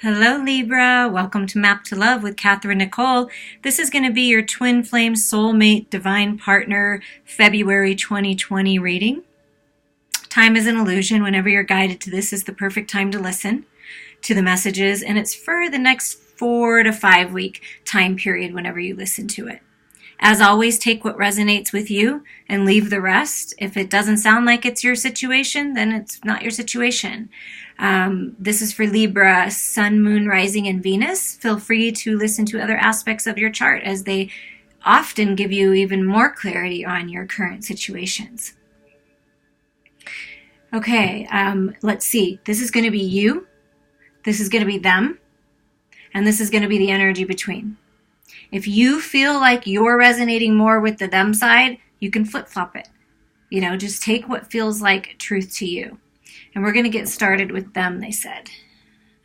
Hello Libra, welcome to Map to Love with Katherine Nichole. This is going to be your Twin Flame Soulmate Divine Partner February 2020 reading. Time is an illusion. Whenever you're guided to this is the perfect time to listen to the messages, and it's for the next 4 to 5 week time period whenever you listen to it. As always, take what resonates with you and leave the rest. If it doesn't sound like it's your situation, then it's not your situation. This is for Libra, Sun, Moon, Rising, and Venus. Feel free to listen to other aspects of your chart as they often give you even more clarity on your current situations. Okay, let's see. This is going to be you. This is going to be them. And this is going to be the energy between. If you feel like you're resonating more with the them side, you can flip-flop it. Just take what feels like truth to you. And we're going to get started with them, they said.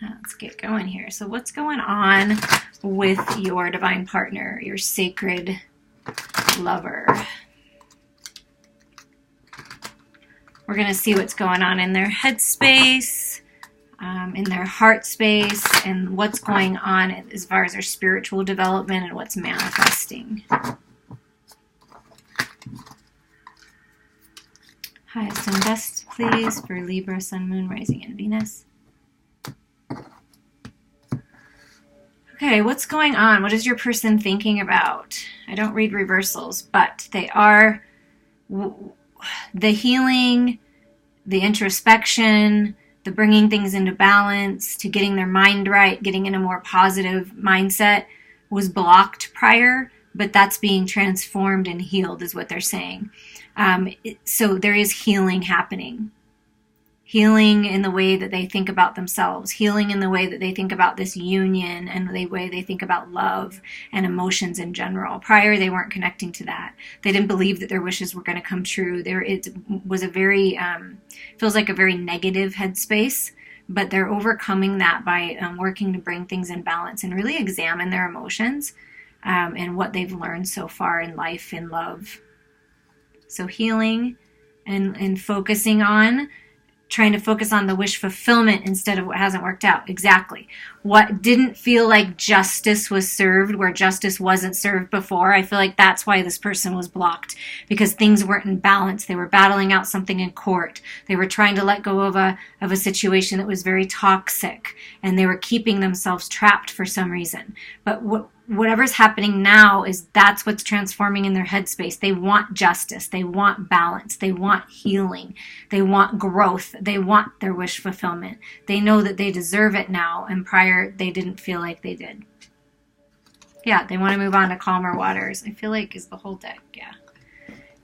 Let's get going here. So what's going on with your divine partner, your sacred lover? We're going to see what's going on in their headspace, in their heart space, and what's going on as far as their spiritual development and what's manifesting. Highest and best, please, for Libra, Sun, Moon, Rising, and Venus. Okay, what's going on? What is your person thinking about? I don't read reversals, but they are the healing, the introspection, the bringing things into balance, to getting their mind right, getting in a more positive mindset was blocked prior, but that's being transformed and healed is what they're saying. So there is healing happening. Healing in the way that they think about themselves, healing in the way that they think about this union and the way they think about love and emotions in general. Prior, they weren't connecting to that. They didn't believe that their wishes were going to come true. It was a very, feels like a very negative headspace, but they're overcoming that by working to bring things in balance and really examine their emotions and what they've learned so far in life, in love. So healing and focusing on trying to focus on the wish fulfillment instead of what hasn't worked out. Exactly. What didn't feel like justice was served where justice wasn't served before. I feel like that's why this person was blocked, because things weren't in balance. They were battling out something in court. They were trying to let go of a situation that was very toxic, and they were keeping themselves trapped for some reason. But whatever's happening now is that's what's transforming in their headspace. They want justice. They want balance. They want healing. They want growth. They want their wish fulfillment. They know that they deserve it now, and prior they didn't feel like they did. Yeah, they want to move on to calmer waters. I feel like is the whole deck, yeah.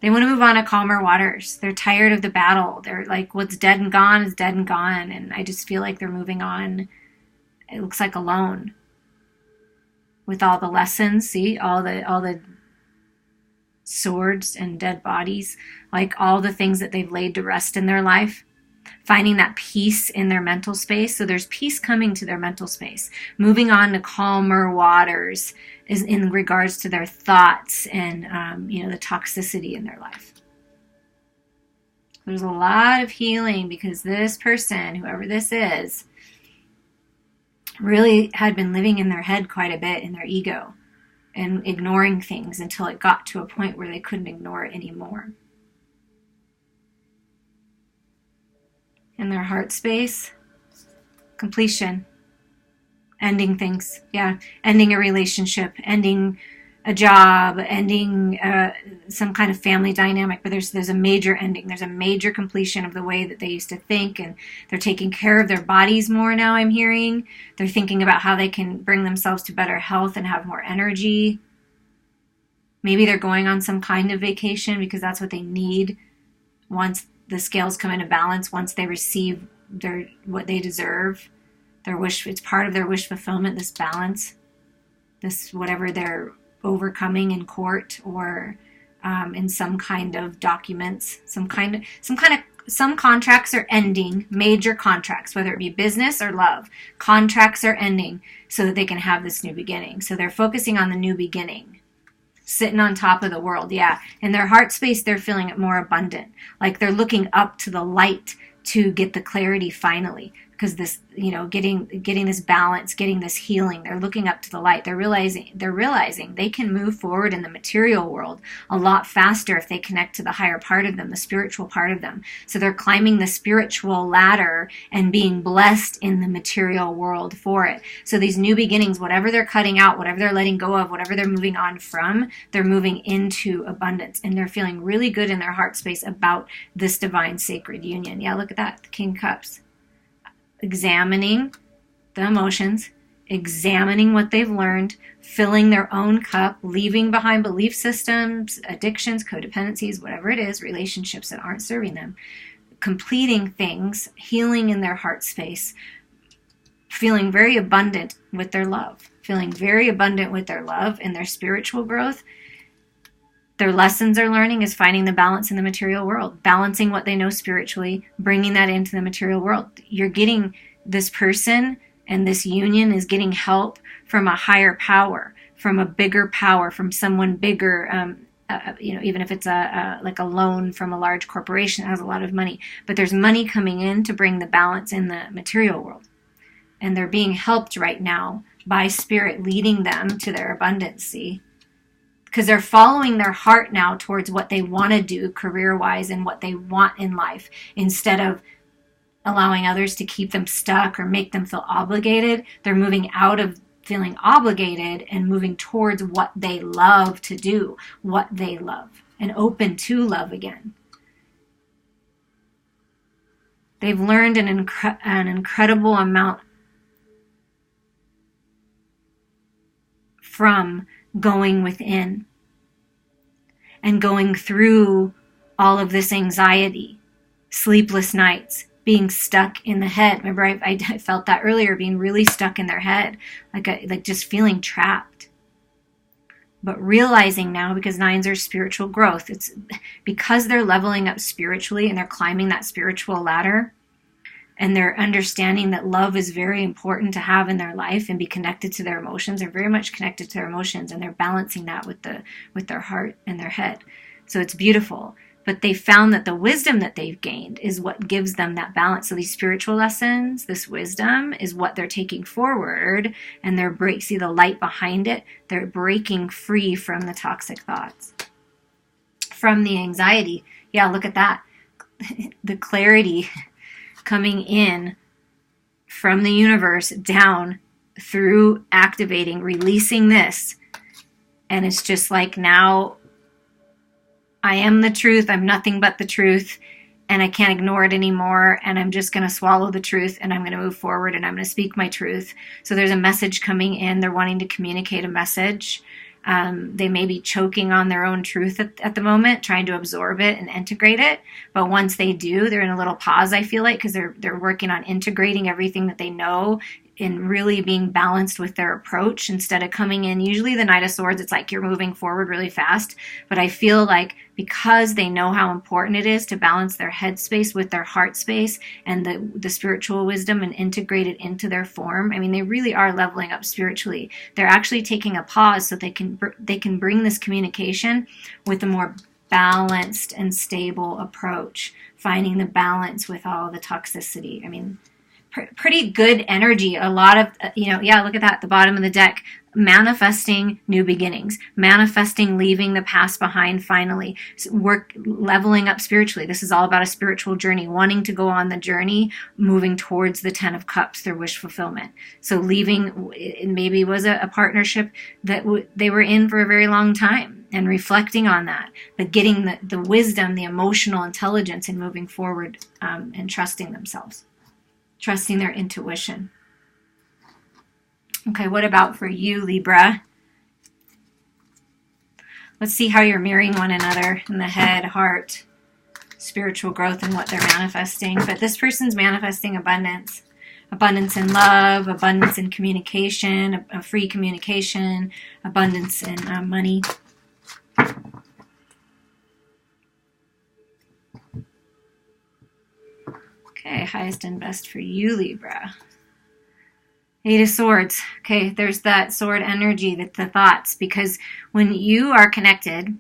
They want to move on to calmer waters. They're tired of the battle. They're like, what's dead and gone is dead and gone, and I just feel like they're moving on, it looks like alone. With all the lessons, see, all the swords and dead bodies, like all the things that they've laid to rest in their life, finding that peace in their mental space. So there's peace coming to their mental space, moving on to calmer waters is in regards to their thoughts and the toxicity in their life. There's a lot of healing because this person, whoever this is, really had been living in their head quite a bit, in their ego, and ignoring things until it got to a point where they couldn't ignore it anymore. In their heart space, completion, ending things, ending a relationship, ending a job, ending some kind of family dynamic, but there's a major ending. There's a major completion of the way that they used to think, and they're taking care of their bodies more now, I'm hearing. They're thinking about how they can bring themselves to better health and have more energy. Maybe they're going on some kind of vacation because that's what they need once the scales come into balance, once they receive what they deserve, their wish. It's part of their wish fulfillment, this balance, this whatever they're overcoming in court or in some kind of documents, some contracts are ending, major contracts, whether it be business or love. Contracts are ending so that they can have this new beginning. So they're focusing on the new beginning. Sitting on top of the world, yeah. In their heart space, they're feeling it more abundant. Like they're looking up to the light to get the clarity finally. because this, getting this balance, getting this healing, they're looking up to the light. They're realizing they can move forward in the material world a lot faster if they connect to the higher part of them, the spiritual part of them. So they're climbing the spiritual ladder and being blessed in the material world for it. So these new beginnings, whatever they're cutting out, whatever they're letting go of, whatever they're moving on from, they're moving into abundance, and they're feeling really good in their heart space about this divine sacred union. Yeah, look at that, the King of Cups. Examining the emotions, examining what they've learned, filling their own cup, leaving behind belief systems, addictions, codependencies, whatever it is, relationships that aren't serving them, completing things, healing in their heart space, feeling very abundant with their love, feeling very abundant with their love and their spiritual growth. Their lessons they're learning is finding the balance in the material world, balancing what they know spiritually, bringing that into the material world. You're getting this person, and this union is getting help from a higher power, from a bigger power, from someone bigger, even if it's like a loan from a large corporation that has a lot of money. But there's money coming in to bring the balance in the material world. And they're being helped right now by Spirit, leading them to their abundance, see? Because they're following their heart now towards what they want to do career-wise and what they want in life, instead of allowing others to keep them stuck or make them feel obligated. They're moving out of feeling obligated and moving towards what they love to do, what they love, and open to love again. They've learned an incredible amount from going within and going through all of this anxiety, sleepless nights, being stuck in the head. Remember, I felt that earlier, being really stuck in their head, like just feeling trapped. But realizing now, because nines are spiritual growth, it's because they're leveling up spiritually and they're climbing that spiritual ladder, and they're understanding that love is very important to have in their life and be connected to their emotions. They're very much connected to their emotions, and they're balancing that with their heart and their head. So it's beautiful. But they found that the wisdom that they've gained is what gives them that balance. So these spiritual lessons, this wisdom is what they're taking forward, and see the light behind it. They're breaking free from the toxic thoughts, from the anxiety. Yeah, look at that. The clarity coming in from the universe down through activating, releasing this. And it's just like, now I am the truth. I'm nothing but the truth. And I can't ignore it anymore. And I'm just going to swallow the truth, and I'm going to move forward, and I'm going to speak my truth. So there's a message coming in. They're wanting to communicate a message. They may be choking on their own truth at the moment, trying to absorb it and integrate it. But once they do, they're in a little pause, I feel like, because they're working on integrating everything that they know and really being balanced with their approach, instead of coming in. Usually the Knight of Swords, it's like you're moving forward really fast. But I feel like because they know how important it is to balance their head space with their heart space and the spiritual wisdom and integrate it into their form, I mean, they really are leveling up spiritually. They're actually taking a pause so they can bring this communication with a more balanced and stable approach, finding the balance with all the toxicity. I mean, pretty good energy. A lot of, yeah, look at that, the bottom of the deck. Manifesting new beginnings, manifesting leaving the past behind finally, leveling up spiritually. This is all about a spiritual journey, wanting to go on the journey, moving towards the 10 of Cups, their wish fulfillment. So leaving, it maybe was a partnership that they were in for a very long time, and reflecting on that, but getting the wisdom, the emotional intelligence, and moving forward, and trusting themselves, trusting their intuition. Okay, what about for you, Libra? Let's see how you're mirroring one another in the head, heart, spiritual growth, and what they're manifesting. But this person's manifesting abundance. Abundance in love, abundance in communication, a free communication, abundance in money. Okay, highest and best for you, Libra. 8 of Swords. Okay, there's that sword energy, the thoughts, because when you are connected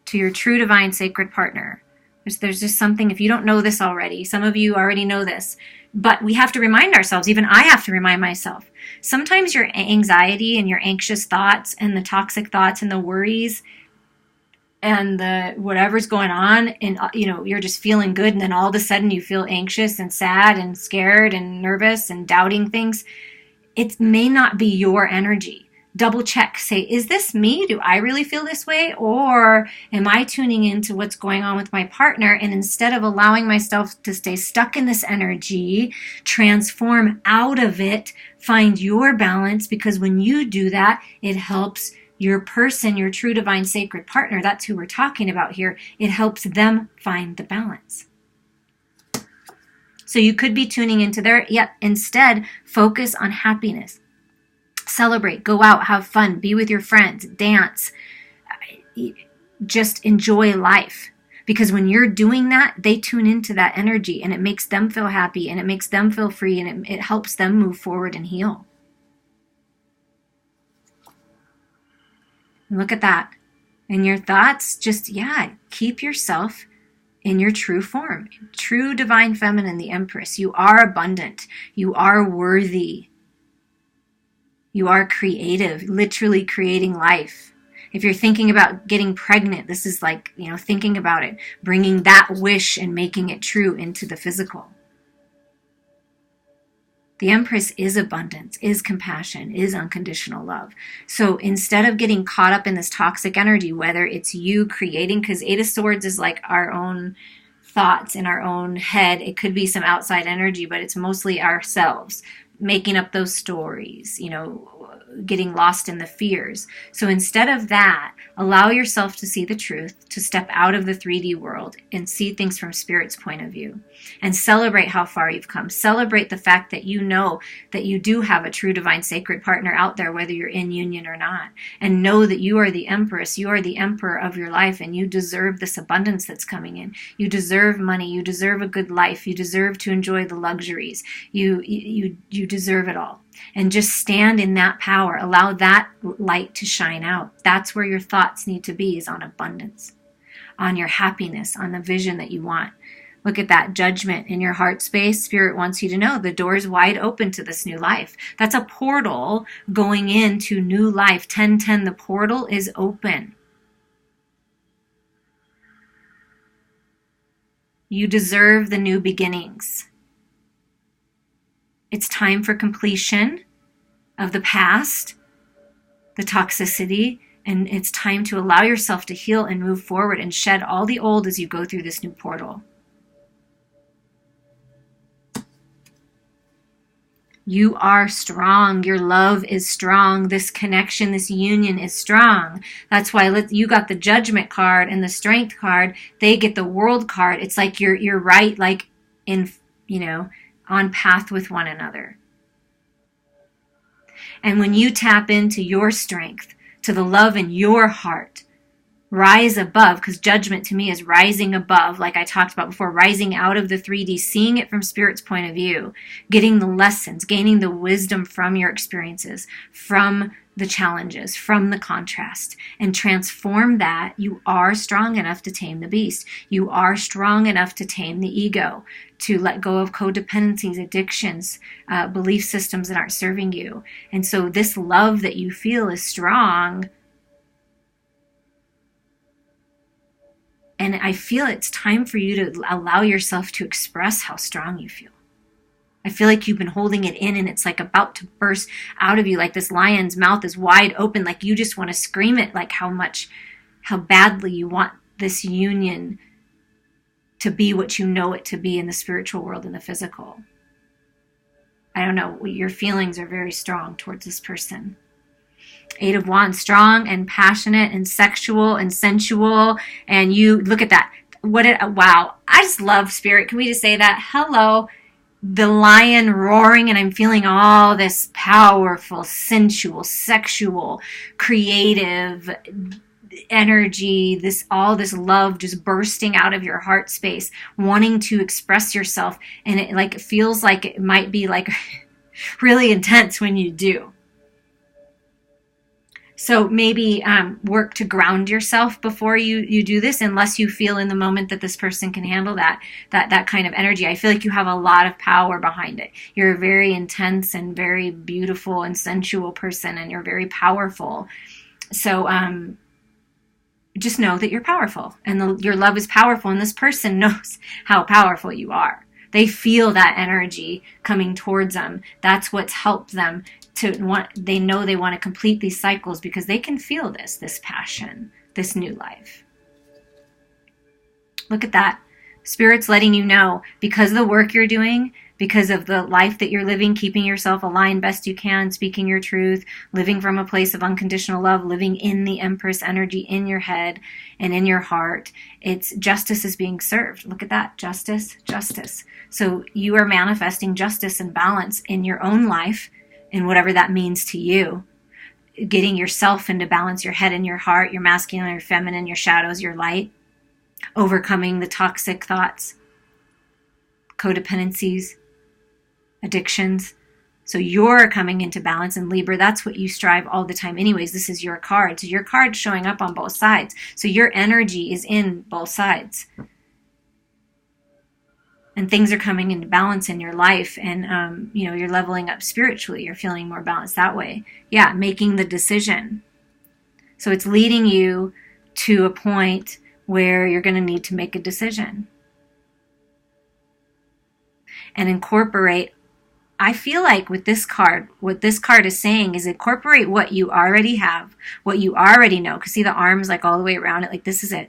to your true divine sacred partner, There's just something, if you don't know this already, some of you already know this, but we have to remind ourselves, even I have to remind myself. Sometimes your anxiety and your anxious thoughts and the toxic thoughts and the worries and the whatever's going on, and you're just feeling good, and then all of a sudden you feel anxious and sad and scared and nervous and doubting things. It may not be your energy. Double check, say, is this me? Do I really feel this way? Or am I tuning into what's going on with my partner? And instead of allowing myself to stay stuck in this energy, transform out of it, find your balance, because when you do that, it helps your person, your true divine sacred partner. That's who we're talking about here. It helps them find the balance. So you could be tuning into there, yet instead focus on happiness. Celebrate, go out, have fun, be with your friends, dance, just enjoy life. Because when you're doing that, they tune into that energy, and it makes them feel happy, and it makes them feel free, and it helps them move forward and heal. Look at that. And your thoughts, just, keep yourself in your true form. True divine feminine, the Empress. You are abundant. You are worthy. You are creative, literally creating life. If you're thinking about getting pregnant, this is like, thinking about it, bringing that wish and making it true into the physical. The Empress is abundance, is compassion, is unconditional love. So instead of getting caught up in this toxic energy, whether it's you creating, because Eight of Swords is like our own thoughts in our own head. It could be some outside energy, but it's mostly ourselves making up those stories, getting lost in the fears. So instead of that, allow yourself to see the truth, to step out of the 3D world and see things from Spirit's point of view, and celebrate how far you've come. Celebrate the fact that you know that you do have a true divine sacred partner out there, whether you're in union or not, and know that you are the Empress, you are the emperor of your life, and you deserve this abundance that's coming in. You deserve money, you deserve a good life, you deserve to enjoy the luxuries, you deserve it all. And just stand in that power. Allow that light to shine out. That's where your thoughts need to be, is on abundance, on your happiness, on the vision that you want. Look at that judgment in your heart space. Spirit wants you to know the door is wide open to this new life. That's a portal going into new life. 1010, the portal is open. You deserve the new beginnings. It's time for completion of the past, the toxicity, and it's time to allow yourself to heal and move forward and shed all the old as you go through this new portal. You are strong. Your love is strong. This connection, this union is strong. That's why you got the Judgment card and the Strength card. They get the World card. It's like you're right, like in, on path with one another. And when you tap into your strength, to the love in your heart, rise above, because Judgment to me is rising above, like I talked about before, rising out of the 3D, seeing it from Spirit's point of view, getting the lessons, gaining the wisdom from your experiences, from the challenges, from the contrast, and transform that. You are strong enough to tame the beast. You are strong enough to tame the ego, to let go of codependencies, addictions, belief systems that aren't serving you. And so this love that you feel is strong. And I feel it's time for you to allow yourself to express how strong you feel. I feel like you've been holding it in, and it's like about to burst out of you, like this lion's mouth is wide open, like you just want to scream it, like how badly you want this union to be what you know it to be in the spiritual world and the physical. I don't know, your feelings are very strong towards this person. Eight of Wands, strong and passionate and sexual and sensual. And you, look at that. Wow. I just love Spirit. Can we just say that? Hello. The lion roaring, and I'm feeling all this powerful, sensual, sexual, creative energy, all this love just bursting out of your heart space, wanting to express yourself. And it feels like it might be like really intense when you do. So maybe work to ground yourself before you do this, unless you feel in the moment that this person can handle that kind of energy. I feel like you have a lot of power behind it. You're a very intense and very beautiful and sensual person, and you're very powerful. So just know that you're powerful, and your love is powerful, and this person knows how powerful you are. They feel that energy coming towards them. That's what's helped them they know they want to complete these cycles, because they can feel this passion, this new life. Look at that. Spirit's letting you know, because of the work you're doing, because of the life that you're living, keeping yourself aligned best you can, speaking your truth, living from a place of unconditional love, living in the Empress energy in your head and in your heart, justice is being served. Look at that. Justice. So you are manifesting justice and balance in your own life, and whatever that means to you, getting yourself into balance, your head and your heart, your masculine, your feminine, your shadows, your light, overcoming the toxic thoughts, codependencies, addictions. So you're coming into balance, and Libra, that's what you strive all the time anyways. This is your card. So your card's showing up on both sides. So your energy is in both sides. And things are coming into balance in your life, and you're leveling up spiritually. You're feeling more balanced that way. Yeah, making the decision. So it's leading you to a point where you're going to need to make a decision and incorporate. I feel like with this card, what this card is saying is incorporate what you already have, what you already know. Because see the arms like all the way around it, like this is it.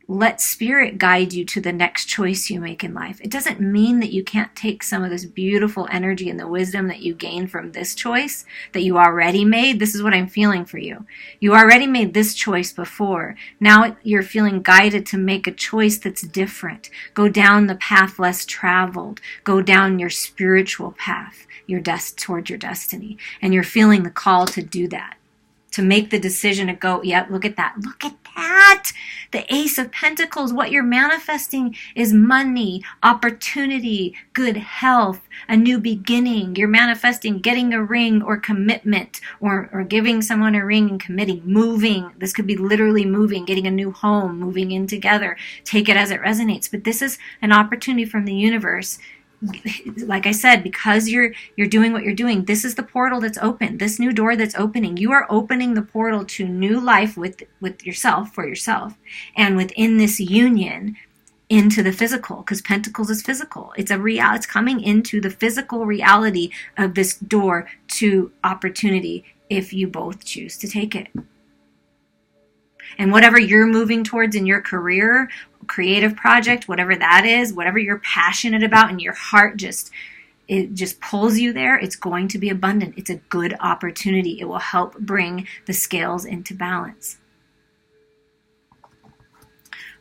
Let spirit guide you to the next choice you make in life. It doesn't mean that you can't take some of this beautiful energy and the wisdom that you gain from this choice that you already made. This is what I'm feeling for you. You already made this choice before. Now you're feeling guided to make a choice that's different. Go down the path less traveled. Go down your spiritual path, towards your destiny. And you're feeling the call to do that. To make the decision to go, yep, look at that. Look at that. The Ace of Pentacles, what you're manifesting is money, opportunity, good health, a new beginning. You're manifesting getting a ring or commitment, or giving someone a ring and committing, moving. This could be literally moving, getting a new home, moving in together. Take it as it resonates. But this is an opportunity from the universe. Like I said, because you're doing what you're doing, this is the portal that's open, this new door that's opening. You are opening the portal to new life with yourself, for yourself, and within this union into the physical, because Pentacles is physical. It's coming into the physical reality of this door to opportunity if you both choose to take it. And whatever you're moving towards in your career, creative project, whatever that is, whatever you're passionate about and your heart just pulls you there, it's going to be abundant. It's a good opportunity. It will help bring the scales into balance.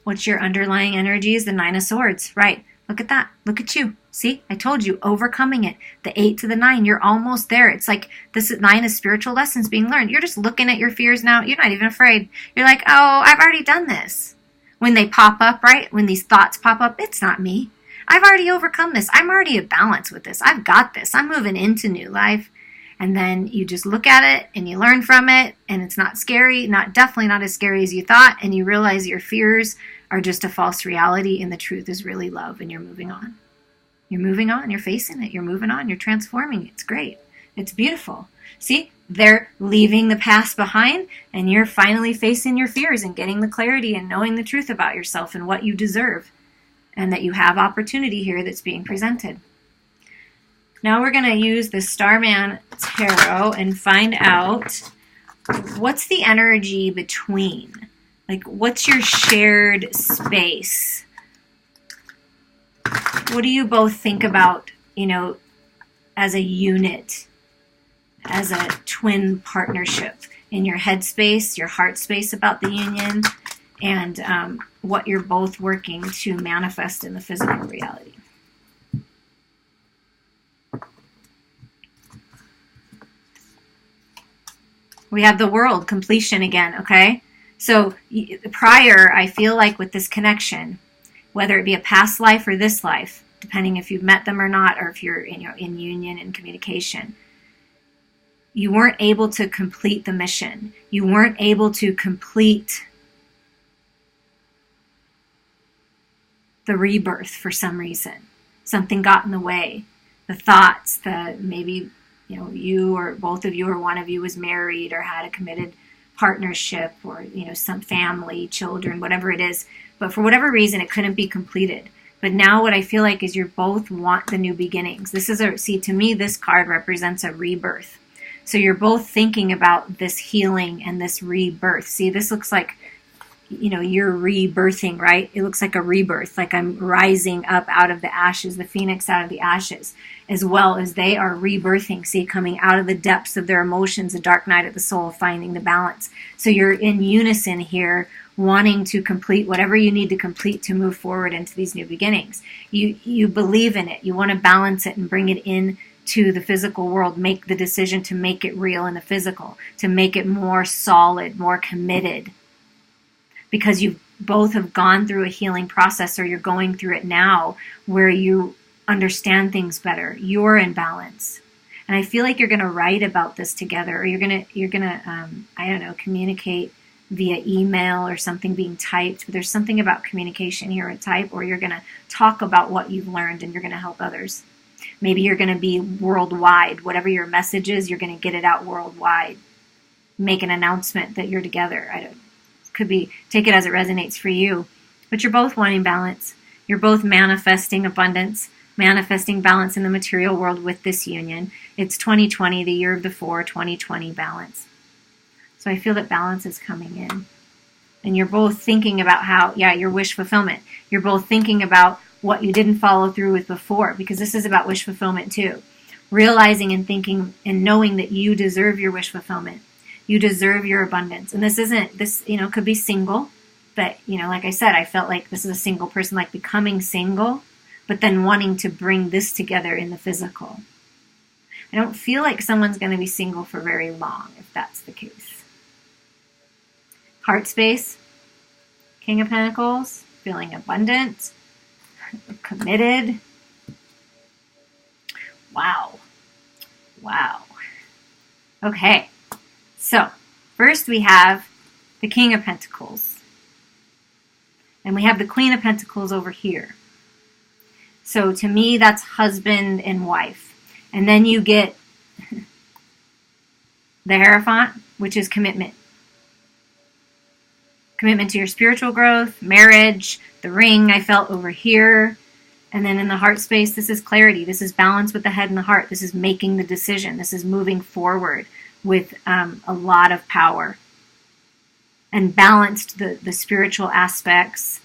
What's your underlying energy is the Nine of Swords, right? Look at that. Look at you. See, I told you, overcoming it. The 8 to the 9, you're almost there. It's like this 9 is spiritual lessons being learned. You're just looking at your fears now. You're not even afraid. You're like, oh, I've already done this. When they pop up, right? When these thoughts pop up, it's not me. I've already overcome this. I'm already at balance with this. I've got this. I'm moving into new life. And then you just look at it and you learn from it, and it's not scary, definitely not as scary as you thought, and you realize your fears are just a false reality and the truth is really love, and you're moving on. You're moving on, you're facing it, you're moving on, you're transforming it. It's great. It's beautiful. See, they're leaving the past behind, and you're finally facing your fears and getting the clarity and knowing the truth about yourself and what you deserve, and that you have opportunity here that's being presented. Now we're going to use the Starman Tarot and find out what's the energy between. Like, what's your shared space? What do you both think about, as a unit, as a twin partnership in your head space, your heart space about the union, and what you're both working to manifest in the physical reality? We have the World, completion again, okay? So prior, I feel like with this connection, whether it be a past life or this life, depending if you've met them or not, or if you're in union and communication, you weren't able to complete the mission. You weren't able to complete the rebirth for some reason. Something got in the way. The thoughts that maybe, you or both of you or one of you was married or had a committed partnership or, some family, children, whatever it is. But for whatever reason, it couldn't be completed. But now what I feel like is you both want the new beginnings. To me, this card represents a rebirth. So you're both thinking about this healing and this rebirth. See, this looks like, you're rebirthing, right? It looks like a rebirth, like I'm rising up out of the ashes, the phoenix out of the ashes, as well as they are rebirthing, see, coming out of the depths of their emotions, the dark night of the soul, finding the balance. So you're in unison here, wanting to complete whatever you need to complete to move forward into these new beginnings. You believe in it. You want to balance it and bring it in to the physical world, make the decision to make it real in the physical, to make it more solid, more committed. Because you both have gone through a healing process, or you're going through it now, where you understand things better. You're in balance. And I feel like you're going to write about this together, or you're going to communicate via email or something being typed. But there's something about communication here at type, or you're going to talk about what you've learned and you're going to help others. Maybe you're going to be worldwide. Whatever your message is, you're going to get it out worldwide. Make an announcement that you're together. Could be, take it as it resonates for you. But you're both wanting balance. You're both manifesting abundance, manifesting balance in the material world with this union. It's 2020, the year of the 4, 2020 balance. So I feel that balance is coming in. And you're both thinking about your wish fulfillment. You're both thinking about what you didn't follow through with before, because this is about wish fulfillment too. Realizing and thinking and knowing that you deserve your wish fulfillment. You deserve your abundance. And this could be single, but, like I said, I felt like this is a single person, like becoming single, but then wanting to bring this together in the physical. I don't feel like someone's going to be single for very long, if that's the case. Heart space, King of Pentacles, feeling abundant, committed. Wow. Okay. So, first we have the King of Pentacles. And we have the Queen of Pentacles over here. So, to me, that's husband and wife. And then you get the Hierophant, which is commitment. Commitment to your spiritual growth, marriage, the ring I felt over here. And then in the heart space, this is clarity. This is balance with the head and the heart. This is making the decision. This is moving forward with a lot of power, and balanced the spiritual aspects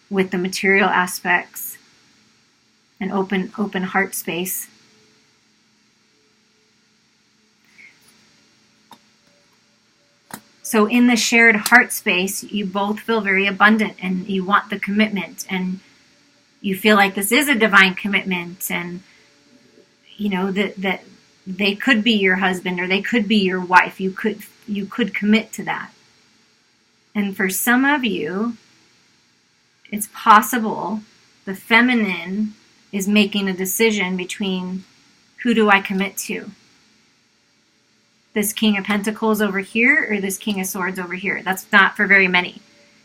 with the material aspects, and open heart space. So in the shared heart space, you both feel very abundant, and you want the commitment, and you feel like this is a divine commitment, and that they could be your husband or they could be your wife. You could commit to that. And for some of you, it's possible the feminine is making a decision between, who do I commit to? This King of Pentacles over here or this King of Swords over here? That's not for very many.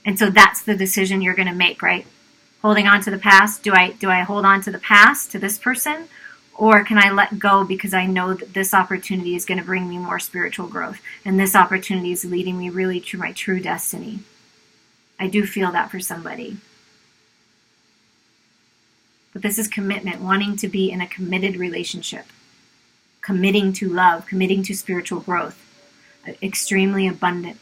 And so that's the decision you're going to make, right? Holding on to the past. Do I hold on to the past, to this person? Or can I let go because I know that this opportunity is going to bring me more spiritual growth, and this opportunity is leading me really to my true destiny? I do feel that for somebody. But this is commitment, wanting to be in a committed relationship, committing to love, committing to spiritual growth, extremely abundant.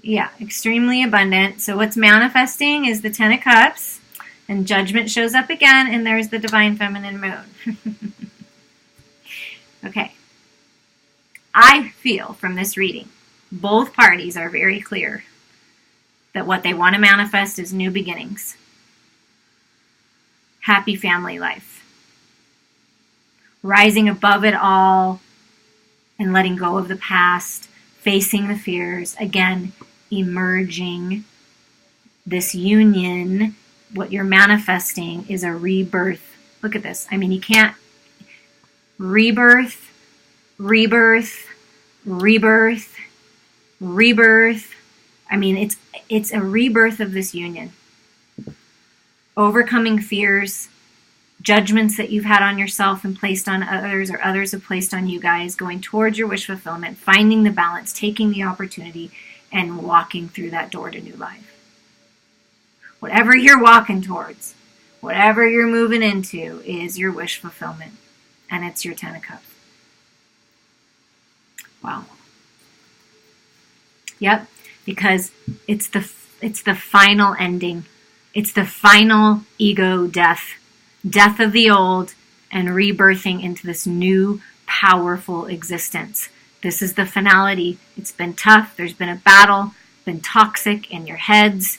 Yeah, extremely abundant. So what's manifesting is the Ten of Cups. And Judgment shows up again, and there's the Divine Feminine Moon. Okay. I feel from this reading, both parties are very clear that what they want to manifest is new beginnings. Happy family life. Rising above it all and letting go of the past, facing the fears, again, emerging. This union, what you're manifesting is a rebirth. Look at this. I mean, you can't, rebirth, rebirth, rebirth, rebirth. I mean, it's a rebirth of this union. Overcoming fears, judgments that you've had on yourself and placed on others, or others have placed on you guys, going towards your wish fulfillment, finding the balance, taking the opportunity, and walking through that door to new life. Whatever you're walking towards, whatever you're moving into, is your wish fulfillment. And it's your 10 of Cups. Wow. Yep, because it's the final ending. It's the final ego death. Death of the old and rebirthing into this new, powerful existence. This is the finality. It's been tough. There's been a battle, been toxic in your heads,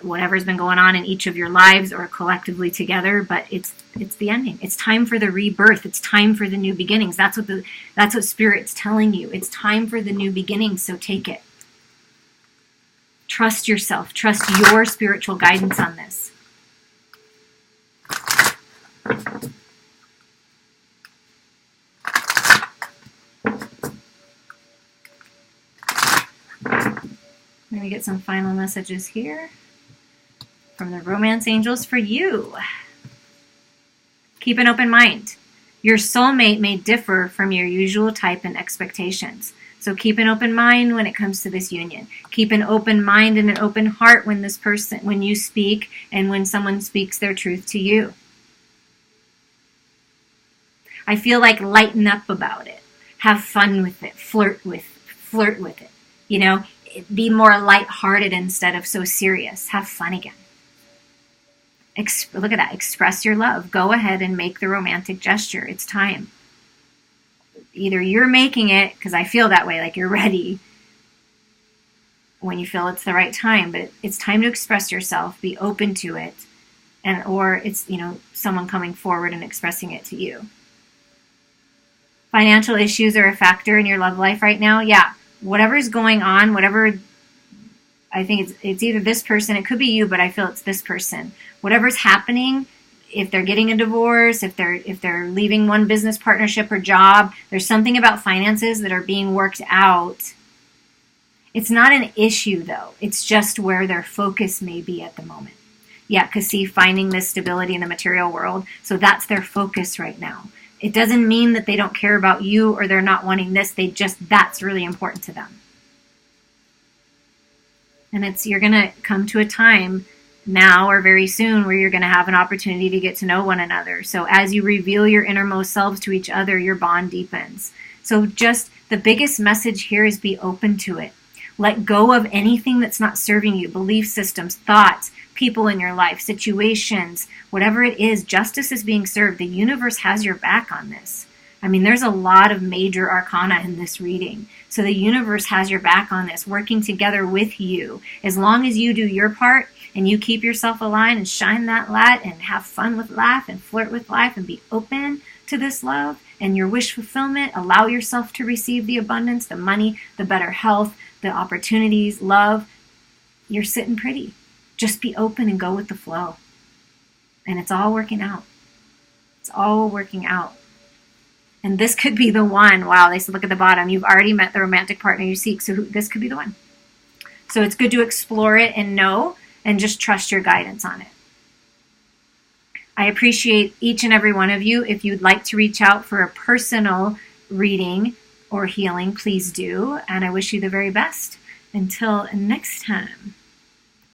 whatever's been going on in each of your lives or collectively together, but it's the ending. It's time for the rebirth. It's time for the new beginnings. That's what Spirit's telling you. It's time for the new beginnings, so take it. Trust yourself. Trust your spiritual guidance on this. I'm going to get some final messages here from the Romance Angels for you. Keep an open mind. Your soulmate may differ from your usual type and expectations. So keep an open mind when it comes to this union. Keep an open mind and an open heart when you speak and when someone speaks their truth to you. I feel like lighten up about it. Have fun with it. Flirt with it. You know, be more lighthearted instead of so serious. Have fun again. Look at that. Express your love. Go ahead and make the romantic gesture. It's time. Either you're making it, because I feel that way, like you're ready when you feel it's the right time, but it's time to express yourself, be open to it, or it's, someone coming forward and expressing it to you. Financial issues are a factor in your love life right now. Yeah, whatever's going on, I think it's either this person, it could be you, but I feel it's this person. Whatever's happening, if they're getting a divorce, if they're leaving one business partnership or job, there's something about finances that are being worked out. It's not an issue though. It's just where their focus may be at the moment. Yeah, because see, finding this stability in the material world, so that's their focus right now. It doesn't mean that they don't care about you or they're not wanting this. That's really important to them. And you're going to come to a time now or very soon where you're going to have an opportunity to get to know one another. So as you reveal your innermost selves to each other, your bond deepens. So just the biggest message here is be open to it. Let go of anything that's not serving you, belief systems, thoughts, people in your life, situations, whatever it is. Justice is being served. The universe has your back on this. I mean, there's a lot of major arcana in this reading. So the universe has your back on this, working together with you. As long as you do your part and you keep yourself aligned and shine that light and have fun with life and flirt with life and be open to this love and your wish fulfillment, allow yourself to receive the abundance, the money, the better health, the opportunities, love, you're sitting pretty. Just be open and go with the flow. And it's all working out. It's all working out. And this could be the one. Wow, they said, look at the bottom. You've already met the romantic partner you seek. So this could be the one. So it's good to explore it and know and just trust your guidance on it. I appreciate each and every one of you. If you'd like to reach out for a personal reading or healing, please do. And I wish you the very best. Until next time.